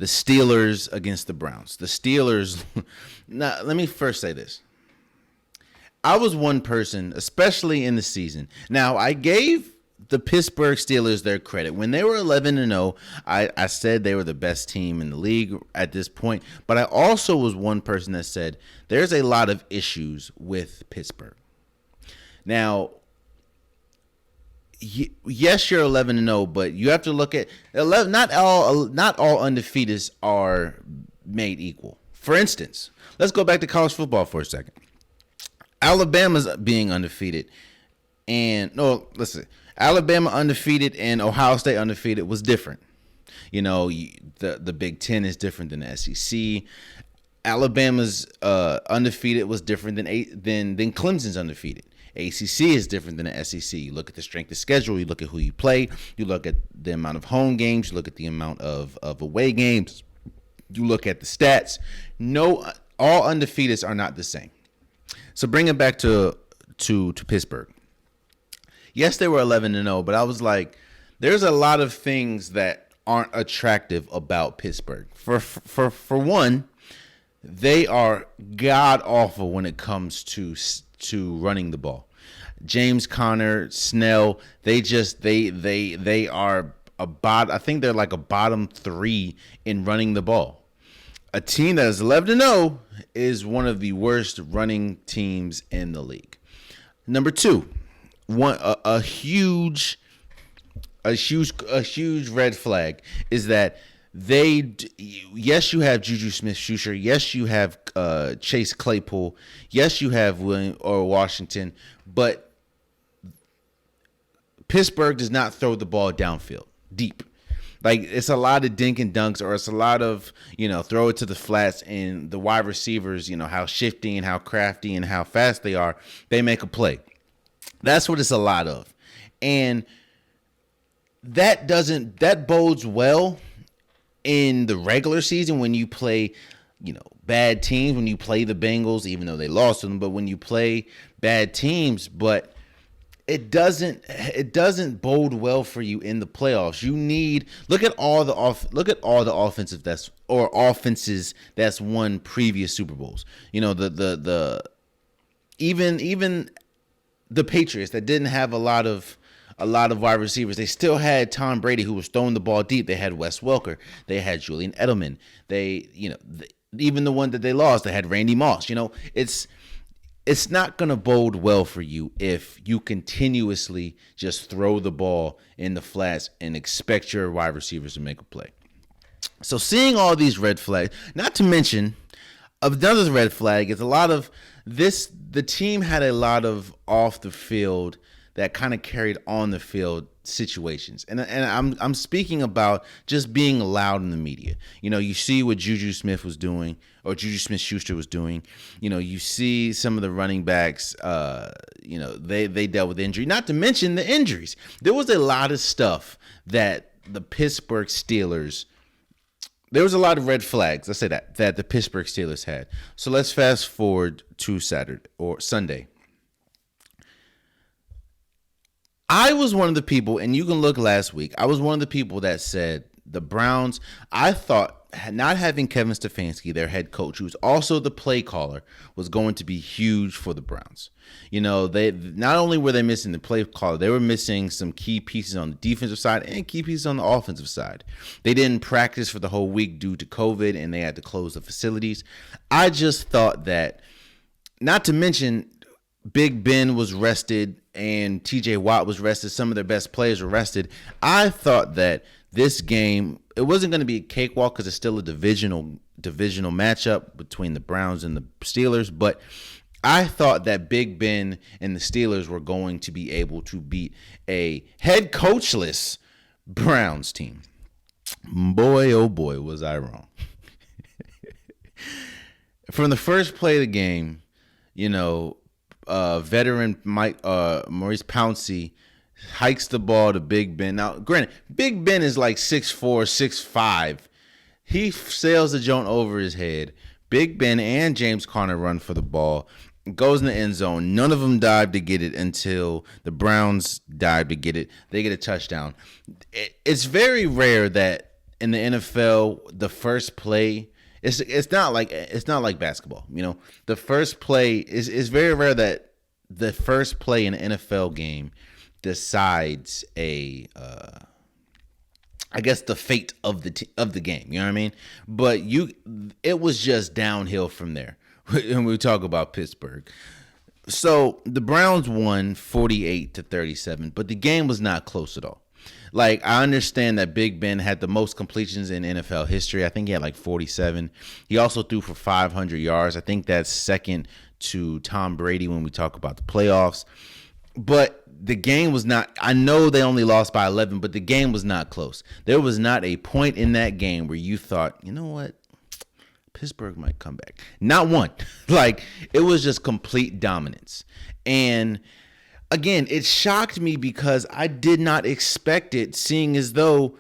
the Steelers against the Browns. The Steelers. Now, let me first say this. I was one person, especially in the season. Now, I gave the Pittsburgh Steelers their credit. When they were 11-0, I said they were the best team in the league at this point. But I also was one person that said there's a lot of issues with Pittsburgh. Now, yes, you're 11-0, but you have to look at 11. Not all undefeateds are made equal. For instance, let's go back to college football for a second. Alabama's being undefeated, and Alabama undefeated and Ohio State undefeated was different. You know, the Big Ten is different than the SEC. Alabama's undefeated was different than Clemson's undefeated. ACC is different than the SEC. You look at the strength of schedule. You look at who you play. You look at the amount of home games. You look at the amount of away games. You look at the stats. No, all undefeateds are not the same. So bring it back to Pittsburgh. Yes, they were 11-0, but I was like, there's a lot of things that aren't attractive about Pittsburgh. For one, they are god awful when it comes to running the ball. James Conner, Snell, they are I think they're like a bottom 3 in running the ball. A team that is 11-0 is one of the worst running teams in the league. Number 2, a huge red flag is that yes, you have Juju Smith-Schuster. Yes, you have Chase Claypool. Yes, you have William or Washington. But Pittsburgh does not throw the ball downfield, deep. Like, it's a lot of dink and dunks, or it's a lot of, throw it to the flats, and the wide receivers, how shifty and how crafty and how fast they are, they make a play. That's what it's a lot of. And that bodes well in the regular season when you play, bad teams, when you play the Bengals, even though they lost to them, but when you play bad teams, but it doesn't bode well for you in the playoffs. You need look at all the offenses that's won previous Super Bowls. Even the Patriots that didn't have a lot of wide receivers, they still had Tom Brady, who was throwing the ball deep. They had Wes Welker. They had Julian Edelman. Even the one that they lost, they had Randy Moss. It's not going to bode well for you if you continuously just throw the ball in the flats and expect your wide receivers to make a play. So seeing all these red flags, not to mention another red flag is a lot of this. The team had a lot of off the field that kind of carried on the field situations. And I'm speaking about just being loud in the media. You see what Juju Smith was doing, or Juju Smith-Schuster was doing. You see some of the running backs, they dealt with injury. Not to mention the injuries. There was a lot of stuff that the Pittsburgh Steelers, there was a lot of red flags, let's say that the Pittsburgh Steelers had. So let's fast forward to Sunday. I was one of the people, and you can look last week, I was one of the people that said the Browns, I thought not having Kevin Stefanski, their head coach, who's also the play caller, was going to be huge for the Browns. They not only were they missing the play caller, they were missing some key pieces on the defensive side and key pieces on the offensive side. They didn't practice for the whole week due to COVID, and they had to close the facilities. I just thought that, not to mention Big Ben was rested and TJ Watt was rested. Some of their best players were rested. I thought that this game, it wasn't going to be a cakewalk because it's still a divisional matchup between the Browns and the Steelers. But I thought that Big Ben and the Steelers were going to be able to beat a head coachless Browns team. Boy, oh boy, was I wrong. From the first play of the game, veteran Maurice Pouncey hikes the ball to Big Ben. Now, granted, Big Ben is like 6'4", 6'5". He sails the joint over his head. Big Ben and James Conner run for the ball. It goes in the end zone. None of them dive to get it until the Browns dive to get it. They get a touchdown. It's very rare that in the NFL, the first play, it's not like basketball. The first play is very rare that the first play in an NFL game decides I guess the fate of the game. You know what I mean? But it was just downhill from there when we talk about Pittsburgh. So the Browns won 48-37, but the game was not close at all. Like, I understand that Big Ben had the most completions in NFL history. I think he had like 47. He also threw for 500 yards. I think that's second to Tom Brady when we talk about the playoffs. But the game was not, I know they only lost by 11, but the game was not close. There was not a point in that game where you thought, you know what? Pittsburgh might come back. Not one. Like, it was just complete dominance. And again, it shocked me because I did not expect it, seeing as though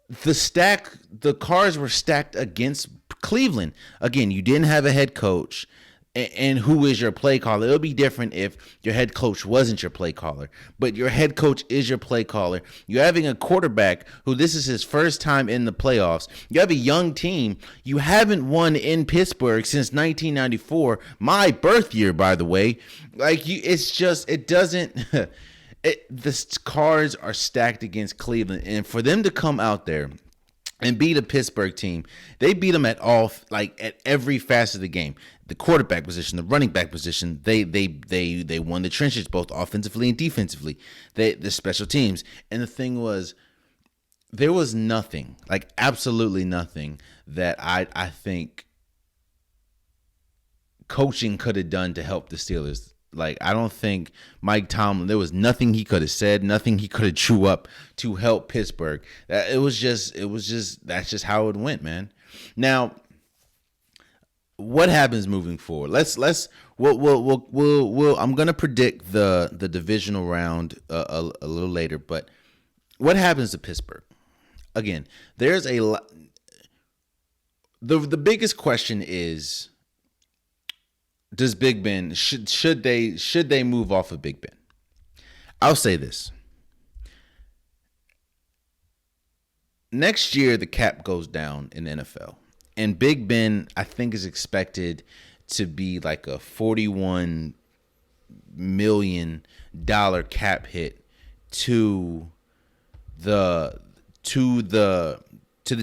the cards were stacked against Cleveland. Again, you didn't have a head coach. And who is your play caller? It would be different if your head coach wasn't your play caller, but your head coach is your play caller. You're having a quarterback who this is his first time in the playoffs. You have a young team. You haven't won in Pittsburgh since 1994, my birth year, by the way. Like, it doesn't. The cards are stacked against Cleveland, and for them to come out there and beat a Pittsburgh team, they beat them at every facet of the game. The quarterback position, the running back position, they won the trenches both offensively and defensively. The special teams. And the thing was, there was nothing, like absolutely nothing, that I think coaching could have done to help the Steelers. Like, I don't think Mike Tomlin, there was nothing he could have said, nothing he could have drew up to help Pittsburgh. That's just how it went, man. Now, what happens moving forward? We'll I'm gonna predict the divisional round a little later, but what happens to Pittsburgh? Again, there's a lot. The biggest question is, does Big Ben should they move off of Big Ben? I'll say this. Next year the cap goes down in the NFL. And Big Ben, I think, is expected to be like a $41 million cap hit to the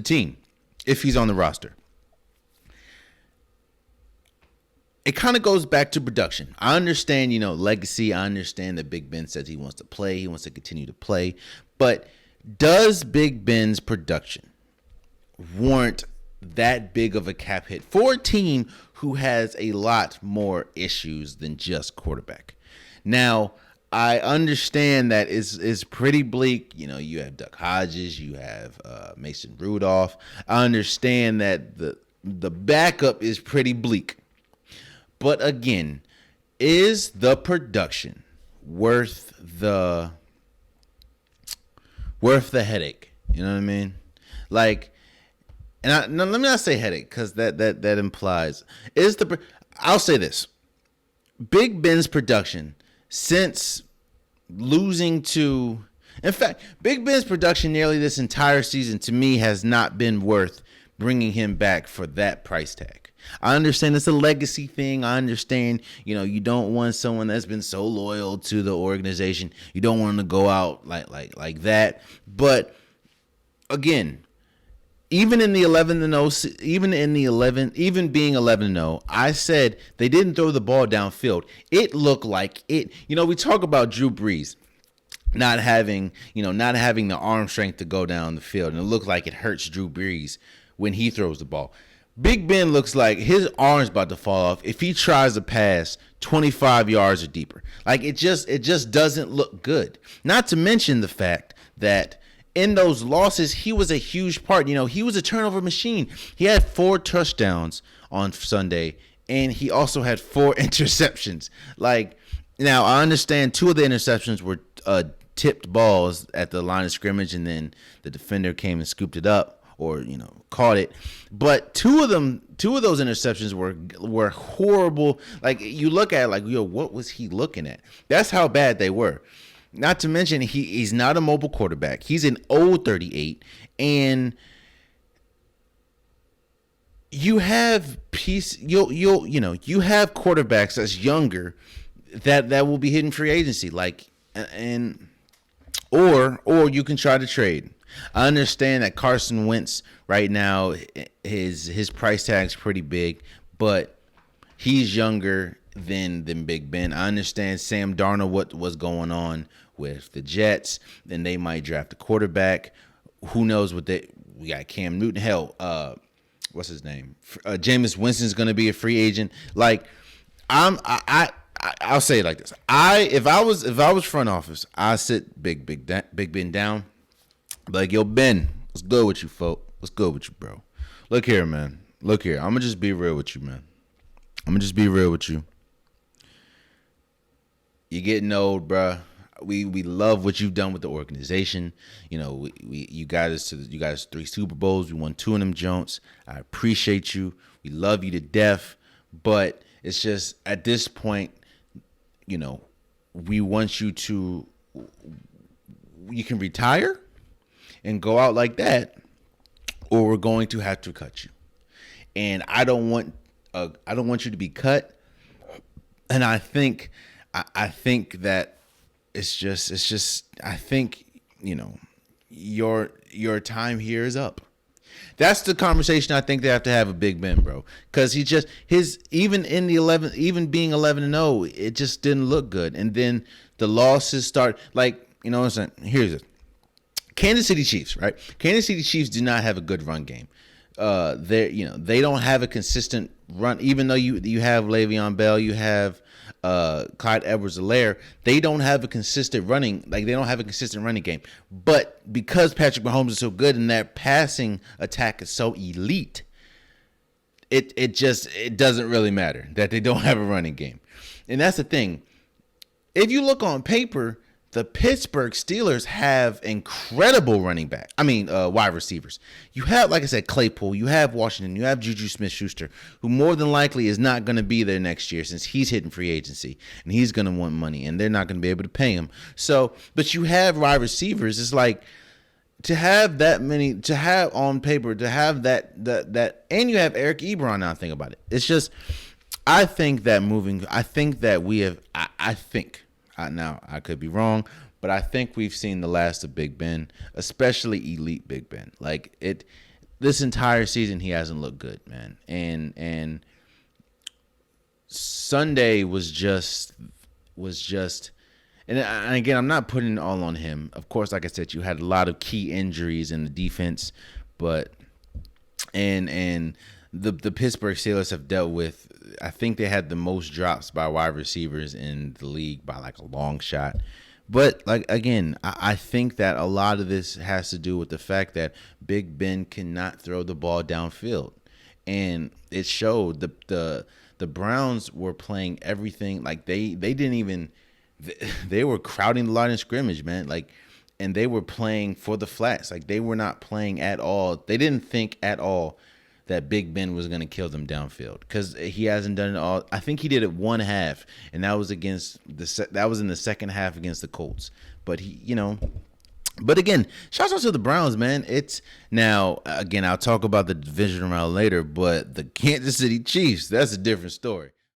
team if he's on the roster. It kind of goes back to production. I understand, legacy. I understand that Big Ben says he wants to play. He wants to continue to play. But does Big Ben's production warrant that big of a cap hit for a team who has a lot more issues than just quarterback? Now, I understand that is pretty bleak. You have Duck Hodges, you have Mason Rudolph. I understand that the backup is pretty bleak. But again, is the production worth the headache? You know what I mean? Like, let me not say headache, because that implies I'll say this: Big Ben's production since losing to, in fact, Big Ben's production nearly this entire season to me has not been worth bringing him back for that price tag. I understand it's a legacy thing. I understand, you don't want someone that's been so loyal to the organization. You don't want them to go out like that. But again, even in the 11-0, even being 11-0, I said they didn't throw the ball downfield. It looked like it. We talk about Drew Brees not having the arm strength to go down the field, and it looked like it hurts Drew Brees when he throws the ball. Big Ben looks like his arm's about to fall off if he tries to pass 25 yards or deeper. Like, it just doesn't look good. Not to mention the fact that in those losses, he was a huge part. He was a turnover machine. He had 4 touchdowns on Sunday, and he also had 4 interceptions. Like, now, I understand 2 of the interceptions were tipped balls at the line of scrimmage, and then the defender came and scooped it up or, caught it. But 2 of those interceptions were horrible. Like, you look at it like, what was he looking at? That's how bad they were. Not to mention, he's not a mobile quarterback. He's an old 38, and you have you have quarterbacks that's younger that will be hitting free agency, like, and or you can try to trade. I understand that Carson Wentz right now, his price tag's pretty big, but he's younger than Big Ben. I understand Sam Darnold, what was going on with the Jets. Then they might draft a quarterback. Who knows what we got Cam Newton. Hell, what's his name? Jameis Winston's going to be a free agent. Like, I'll say it like this. If I was front office, I sit Big Ben down. Like, yo, Ben, what's good with you, folk? What's good with you, bro? Look here, man. Look here. I'm gonna just be real with you, man. You're getting old, bro. We love what you've done with the organization. You know, you got us 3 Super Bowls. We won 2 of them Jones. I appreciate you. We love you to death. But it's just at this point, you know, we want you to. You can retire and go out like that, or we're going to have to cut you. And I don't want you to be cut. And I think that it's just I think, you know, your time here is up. That's the conversation I think they have to have with Big Ben, bro. Because even in the 11, even being 11-0, it just didn't look good. And then the losses start, like, you know what I'm saying? Here's it. Kansas City Chiefs, right? Kansas City Chiefs do not have a good run game. They don't have a consistent run. Even though you have Le'Veon Bell, you have Clyde Edwards-Helaire, they don't have a consistent running. Like, they don't have a consistent running game. But because Patrick Mahomes is so good and their passing attack is so elite, it doesn't really matter that they don't have a running game. And that's the thing. If you look on paper, the Pittsburgh Steelers have incredible wide receivers. You have, like I said, Claypool. You have Washington. You have Juju Smith-Schuster, who more than likely is not going to be there next year since he's hitting free agency. And he's going to want money, and they're not going to be able to pay him. So, but you have wide receivers. It's like, to have that many, to have on paper, to have that, and you have Eric Ebron now, think about it. It's just, I think that now, I could be wrong, but I think we've seen the last of Big Ben, especially elite Big Ben. Like, this entire season, he hasn't looked good, man. And Sunday was just, and again, I'm not putting it all on him. Of course, like I said, you had a lot of key injuries in the defense, but and the Pittsburgh Steelers have dealt with, I think they had the most drops by wide receivers in the league by like a long shot. But, like, again, I think that a lot of this has to do with the fact that Big Ben cannot throw the ball downfield. And it showed. The Browns were playing everything. Like, they didn't even – they were crowding the line of scrimmage, man. Like, and they were playing for the flats. Like, they were not playing at all. They didn't think at all that Big Ben was going to kill them downfield, because he hasn't done it all. I think he did it one half, and that was in the second half against the Colts. But but again, shout out to the Browns, man. It's now, again, I'll talk about the division round later, but the Kansas City Chiefs, that's a different story.